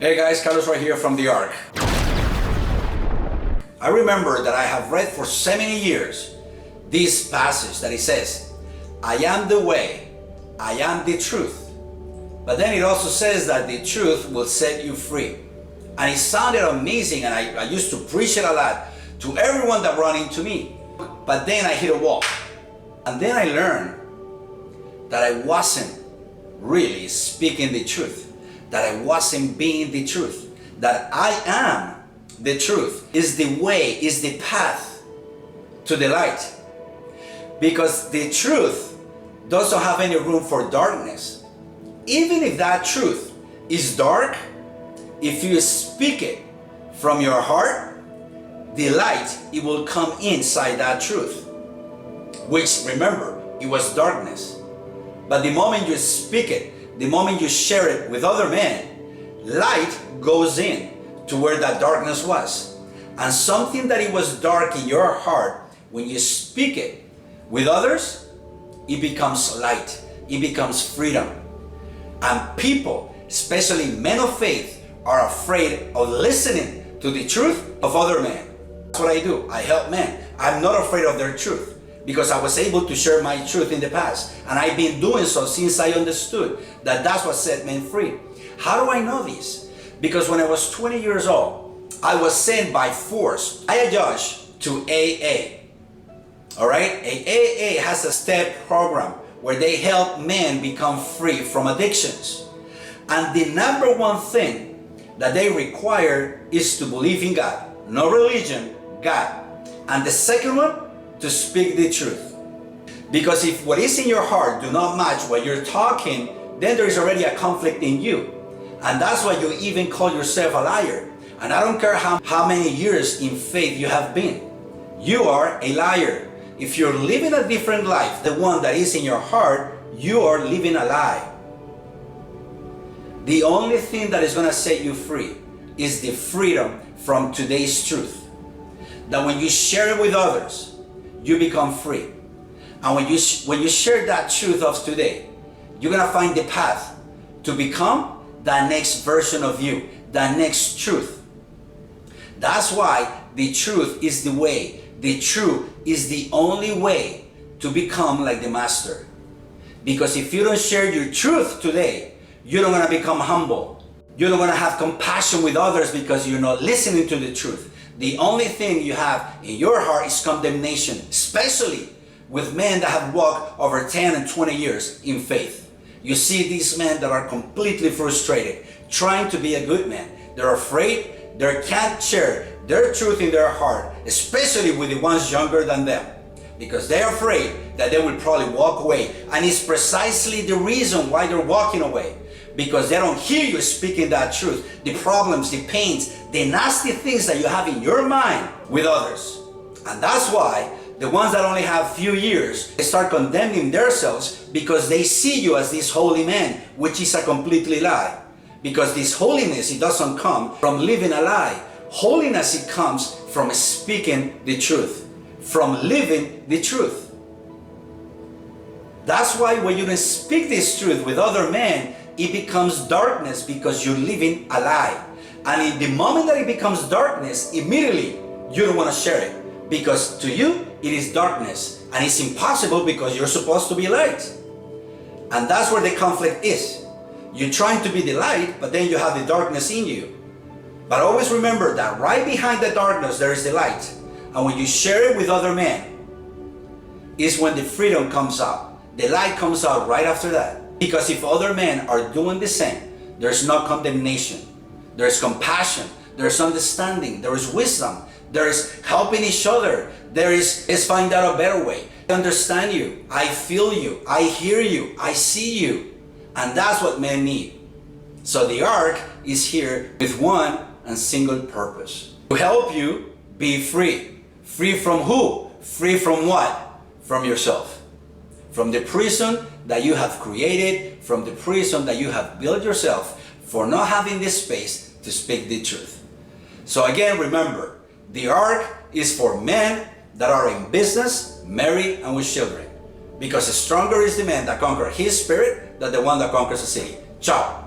Hey guys, Carlos right here from the Ark. I remember that I have read for so many years this passage that it says, I am the way, I am the truth. But then it also says that the truth will set you free. And it sounded amazing, and I used to preach it a lot to everyone that ran into me. But then I hit a wall. And then I learned that I wasn't really speaking the truth, that I wasn't being the truth, that I am the truth, is the way, is the path to the light. Because the truth doesn't have any room for darkness. Even if that truth is dark, if you speak it from your heart, the light, it will come inside that truth. Which, remember, it was darkness. But the moment you speak it, the moment you share it with other men, light goes in to where that darkness was. And something that it was dark in your heart, when you speak it with others, it becomes light. It becomes freedom. And people, especially men of faith, are afraid of listening to the truth of other men. That's what I do. I help men. I'm not afraid of their truth, because I was able to share my truth in the past. And I've been doing so since I understood that that's what set men free. How do I know this? Because when I was 20 years old, I was sent by force by a judge to AA. All right? AA has a step program where they help men become free from addictions. And the number one thing that they require is to believe in God. No religion, God. And the second one, to speak the truth. Because if what is in your heart do not match what you're talking, then there is already a conflict in you. And that's why you even call yourself a liar. And I don't care how many years in faith you have been. You are a liar. If you're living a different life, the one that is in your heart, you are living a lie. The only thing that is going to set you free is the freedom from today's truth. That when you share it with others, you become free. And when you share that truth of today, you're going to find the path to become the next version of you, the next truth. That's why the truth is the way. The truth is the only way to become like the Master. Because if you don't share your truth today, you're not going to become humble. You're not going to have compassion with others because you're not listening to the truth. The only thing you have in your heart is condemnation, especially with men that have walked over 10 and 20 years in faith. You see these men that are completely frustrated, trying to be a good man. They're afraid they can't share their truth in their heart, especially with the ones younger than them, because they're afraid that they will probably walk away. And it's precisely the reason why they're walking away. Because they don't hear you speaking that truth, the problems, the pains, the nasty things that you have in your mind with others. And that's why the ones that only have few years, they start condemning themselves because they see you as this holy man, which is a completely lie. Because this holiness, it doesn't come from living a lie. Holiness, it comes from speaking the truth, from living the truth. That's why when you don't speak this truth with other men, it becomes darkness because you're living a lie. And in the moment that it becomes darkness, immediately you don't want to share it. Because to you, it is darkness. And it's impossible because you're supposed to be light. And that's where the conflict is. You're trying to be the light, but then you have the darkness in you. But always remember that right behind the darkness, there is the light. And when you share it with other men, is when the freedom comes out. The light comes out right after that. Because if other men are doing the same, there's no condemnation. There's compassion. There's understanding. There is wisdom. There is helping each other. There is find out a better way. I understand you. I feel you. I hear you. I see you. And that's what men need. So the Ark is here with one and single purpose. To help you be free. Free from who? Free from what? From yourself. From the prison that you have created, from the prison that you have built yourself for not having this space to speak the truth. So again, remember, the Ark is for men that are in business, married, and with children. Because stronger is the man that conquers his spirit than the one that conquers a city. Ciao.